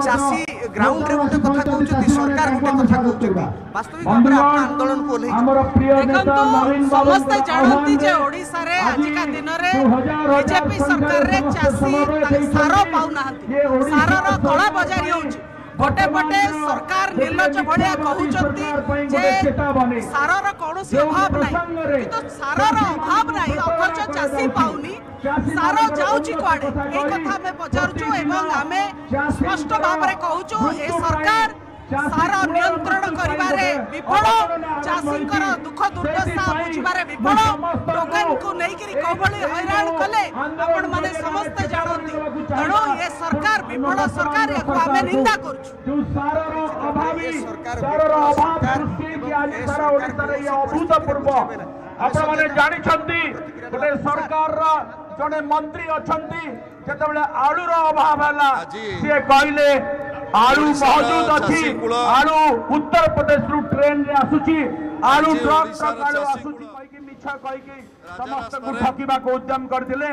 चासी ground रे गोटे कथा कहउछथि सरकार गोटे कथा कहउछथि वास्तविक भाबरे आपण आंदोलन को लेइ देखंतु समस्त जानती जे ओडिसा रे आजिका दिन रे बीजेपी सरकार रे चासी सार पाउनाहंती सार रो कला बजारी होउछ गोटे पटे सरकार निर्लज भलिया कहउछथि जे सार रो कोनोसी अभाव नाही किंतु सार रो अभाव नाही अथच चासी पाउनी सार जाउची कुआडे ए कथा में पचारछु एवं आमे स्पष्ट भाव रे कहउछु ए सरकार सार नियंत्रण करिबारे विफल चासीकर दुख दुर्दशा बुझिबारे विफल टोकन को नै करी कोबळी हैरान कले आपण माने समस्त जानती तणो ये सरकार विफल सरकार याको आमे निंदा करछु जो सारर अभावी सारर अभाव सृष्टि कि आज सारा ओडिसा रे अभूतपूर्व आपण माने जानि छंती गोटे सरकार रा जने मंत्री अछंती जेतेबेले आलू रो अभाव हला से कहले आलू मौजूद अच्छी आलू उत्तर प्रदेश रु ट्रेन रे आसुची आलू ट्रक आलू आसुची कहि कि मिछा कहि कि समस्त को ठकीबा को उद्यम करथिले।